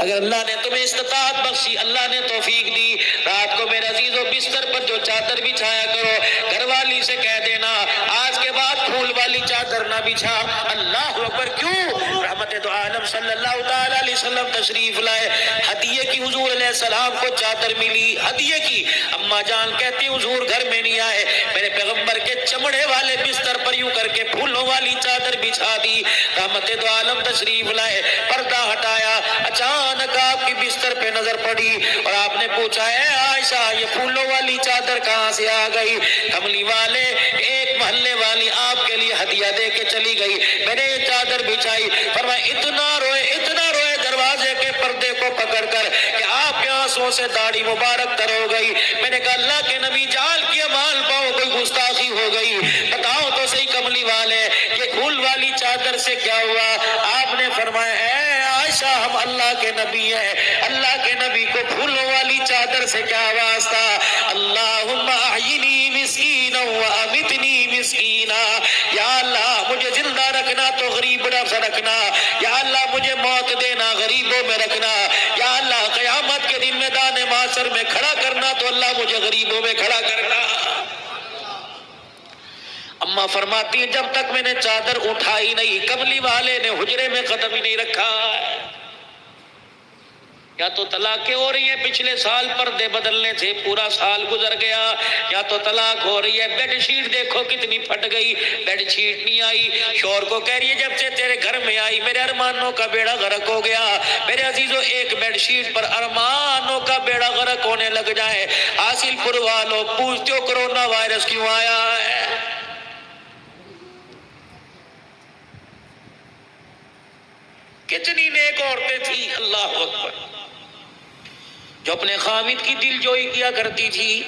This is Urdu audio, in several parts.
اگر اللہ نے تمہیں استطاعت بخشی، اللہ نے توفیق دی، رات کو میرے عزیزو بستر پر جو چادر بچھایا کرو، گھر والی سے کہہ دینا آج کے بعد پھول والی چادر نہ بچھا۔ اللہ اکبر! کیوں؟ رحمت دو عالم صلی اللہ تعالی علیہ وسلم تشریف لائے، ہدیے کی حضور علیہ السلام کو چادر ملی، ہدیے کی۔ اماں جان کہتی حضور گھر میں نہیں آئے، میرے پیغمبر کے چمڑے والے بستر پر یوں کر کے پھولوں والی چادر بچھا دی۔ رحمت دو عالم تشریف لائے، پردہ ہٹایا، اچانک آپ کی بستر پہ نظر پڑی اور آپ نے پوچھا اے عائشہ یہ پھولوں والی چادر کہاں سے آ گئی؟ کملی والے ایک محلے والی آپ کے لیے ہدیہ دے کے چلی گئی، میں نے یہ چادر بچھائی۔ فرمایا اتنا روئے دروازے کے پردے کو پکڑ کر کہ آپ کے آنسوں سے داڑھی مبارک تر ہو گئی۔ میں نے کہا اللہ کے نبی جال کی مال پاؤ کوئی گستاخی ہو گئی، بتاؤ تو صحیح کملی والے یہ پھول والی چادر سے کیا ہوا؟ آپ نے فرمایا اے عائشہ ہم اللہ کے نبی ہیں، اللہ کے نبی کو پھولوں والی چادر سے کیا واسطہ؟ اللہم احیینی مسکینا وامتنی مسکینا، یا اللہ مجھے زندہ رکھنا تو غریب نہ رکھنا، یا اللہ مجھے موت دینا غریبوں میں رکھنا، یا اللہ قیامت کے دن میدان محشر میں کھڑا کرنا تو اللہ مجھے غریبوں میں کھڑا کرنا۔ اماں فرماتی ہیں جب تک میں نے چادر اٹھائی نہیں کملی والے نے حجرے میں قدم ہی نہیں رکھا۔ یا تو طلاقیں ہو رہی ہیں، پچھلے سال پردے بدلنے تھے پورا سال گزر گیا، یا تو طلاق ہو رہی ہے، بیڈ شیٹ دیکھو کتنی پھٹ گئی، بیڈ شیٹ نہیں آئی، شوہر کو کہہ رہی ہے جب سے تیرے گھر میں آئی میرے ارمانوں کا بیڑا غرق ہو گیا۔ میرے عزیزو ایک بیڈ شیٹ پر ارمانوں کا بیڑا غرق ہونے لگ جائے، حاصل پور والو پوچھتے ہو کرونا وائرس کیوں آیا ہے؟ کتنی نیک عورتیں تھی اللہ اکبر جو اپنے خامد کی دل جوئی کیا کرتی تھی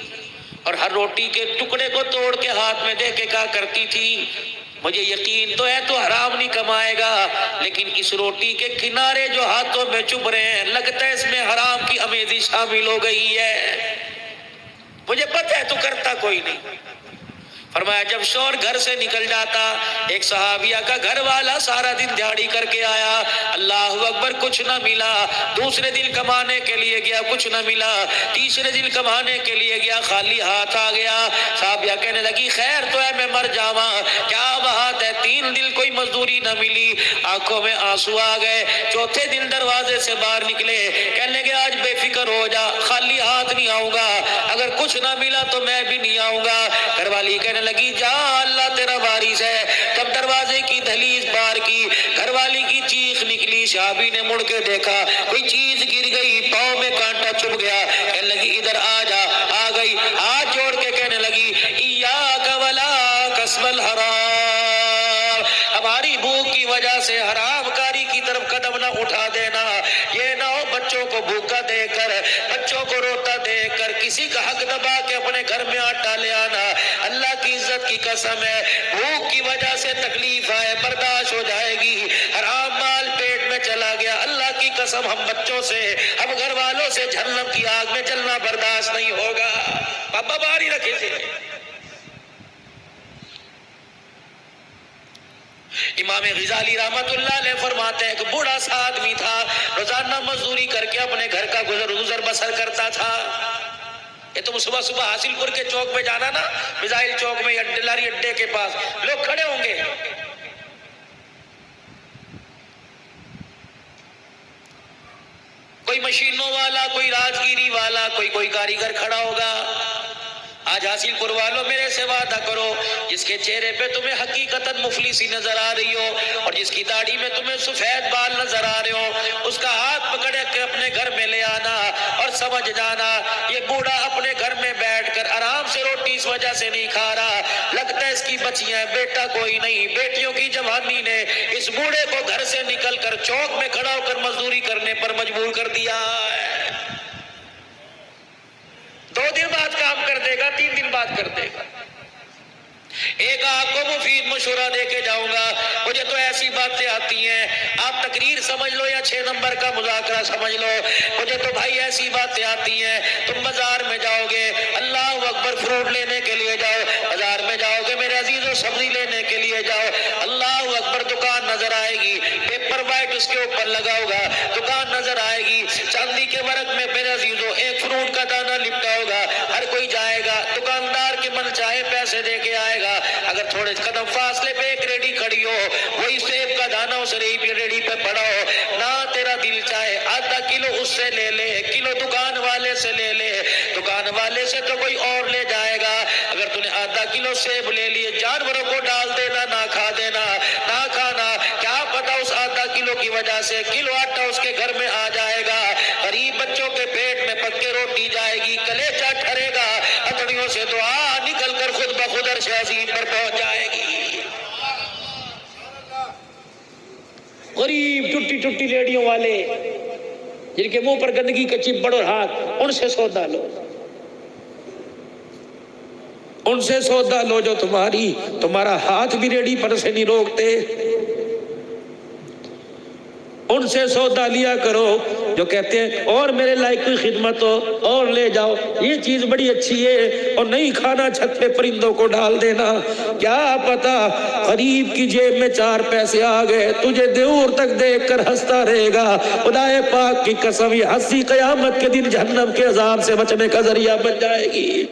اور ہر روٹی کے ٹکڑے کو توڑ کے ہاتھ میں دے کے کہا کرتی تھی مجھے یقین تو ہے تو حرام نہیں کمائے گا، لیکن اس روٹی کے کنارے جو ہاتھوں میں چبھ رہے ہیں لگتا ہے اس میں حرام کی آمیزش شامل ہو گئی ہے، مجھے پتہ ہے تو کرتا کوئی نہیں۔ فرمایا جب شوہر گھر سے نکل جاتا، ایک صحابیہ کا گھر والا سارا دن دیہڑی کر کے آیا، اللہ اکبر کچھ نہ ملا، دوسرے دن کمانے کے لیے گیا کچھ نہ ملا، تیسرے دن کمانے کے لیے گیا خالی ہاتھ آ گیا، صحابیہ کہنے لگی خیر تو ہے میں مر جاواں، کیا بات ہے 3 دن کوئی مزدوری نہ ملی، آنکھوں میں آنسو آ گئے، چوتھے دن دروازے سے باہر نکلے، کہنے لگے آج بے فکر ہو جا خالی ہاتھ نہیں آؤں گا، اگر کچھ نہ ملا تو میں بھی نہیں آؤں گا۔ گھر والی کہنے لگی جا اللہ تیرا وارث ہے۔ جب دروازے کی دہلیز پار کی گھر والی کی چیخ نکلی، صحابی نے مڑ کے دیکھا کوئی چیز گر گئی، پاؤں میں کانٹا چبھ گیا، کہنے لگی ادھر آ جا، آ گئی، ہاتھ جوڑ کے کہنے لگی ایاک ولا کسب الحرام، ہماری بھوک کی وجہ سے حرام کاری کی طرف قدم نہ اٹھا دینا، یہ نہ ہو بچوں کو بھوکا دے کر بچوں کو روتا دیکھ کر کسی کا حق دبا کے اپنے گھر میں آٹا لے آنا، اللہ کی عزت کی قسم ہے بھوک کی وجہ سے تکلیف آئے برداشت ہو جائے گی، حرام مال پیٹ میں چلا گیا اللہ کی قسم ہم بچوں سے ہم گھر والوں سے جہنم کی آگ میں جلنا برداشت نہیں ہوگا۔ پاپا باری رکھے سے امام غزالی رحمت اللہ علیہ فرماتے ہیں کہ بوڑھا سا آدمی تھا، روزانہ مزدوری کر کے اپنے گھر کا گزر بسر کرتا تھا۔ یہ تم صبح صبح حاصل پور کے چوک میں جانا نا، میزائل چوک میں یا لاری اڈے کے پاس لوگ کھڑے ہوں گے، کوئی مشینوں والا، کوئی راجگیری والا، کوئی کاریگر کھڑا ہوگا۔ آج حاصل پور والوں میرے سے وعدہ کرو جس کے چہرے پہ تمہیں حقیقتاً مفلسی نظر آ رہی ہو اور جس کی داڑھی میں تمہیں سفید بال نظر آ رہے ہو، اس کا ہاتھ پکڑ کے اپنے گھر میں لے آنا اور سمجھ جانا یہ بوڑھا اپنے گھر میں بیٹھ کر آرام سے روٹی اس وجہ سے نہیں کھا رہا، لگتا ہے اس کی بچیاں بیٹا کوئی نہیں، بیٹیوں کی جوانی نے اس بوڑھے کو گھر سے نکل کر چوک میں کھڑا ہو کر مزدوری کرنے پر مجبور کر دیا ہے۔ 2 دن بعد کام کر دے گا، 3 دن بعد کر دے گا۔ ایک آپ کو مفید مشورہ دے کے جاؤں گا، مجھے تو ایسی باتیں آتی ہیں، آپ تقریر سمجھ لو یا 6 نمبر کا مذاکرہ سمجھ لو، مجھے تو بھائی ایسی باتیں آتی ہیں، تم بازار میں جاؤ گے اللہ اکبر فروٹ لینے کے لیے جاؤ، بازار میں جاؤ گے میرے عزیزو سبزی لینے کے لیے جاؤ، اللہ اکبر دکان نظر آئے گی، پیپر وائٹ اس کے اوپر لگا ہوگا، دکان نظر آئے گی، کے ورق میں میرے عزیزو ایک فروٹ کا دانہ لپٹا ہوگا، ہر کوئی جائے گا، دکاندار کے من چاہے پیسے دے کے آئے گا، اگر تھوڑے قدم فاصلے پہ ایک ریڑھی کھڑی ہو، وہی سیب کا دانہ اس ریڑھی پہ پڑا ہو، نہ تیرا دل چاہے آدھا کلو اس سے لے لے، کلو دکان والے سے لے لے، دکان والے سے تو کوئی اور لے جائے گا، اگر تو نے آدھا کلو سیب لے لیے، جانوروں کو ڈال دینا، نہ کھا دینا، نہ کھانا، کیا پتا اس آدھا کلو کی وجہ سے کلو آٹا اس کے گھر میں آ جائے گا، غریب بچوں کے پیٹ میں پکے روٹی جائے گی، کلیجہ ٹھرے گا، ہتھڑیوں سے دعا نکل کر خود بخود عرش عظیم پر پہنچ جائے گی۔ غریب ٹوٹی ٹوٹی لیڑیوں والے جن کے منہ پر گندگی کے چپڑ اور ہاتھ، ان سے سودا لو، ان سے سودا لو جو تمہارا ہاتھ بھی ریڑھی پر سے نہیں روکتے، ان سے سودا لیا کرو جو کہتے ہیں اور میرے لائق کی خدمت ہو اور لے جاؤ، یہ چیز بڑی اچھی ہے، اور نہیں کھانا چھت پہ پرندوں کو ڈال دینا، کیا پتا غریب کی جیب میں 4 پیسے آ گئے، تجھے دور تک دیکھ کر ہنستا رہے گا، خدائے پاک کی قسم یہ ہنسی قیامت کے دن جہنم کے عذاب سے بچنے کا ذریعہ بن جائے گی۔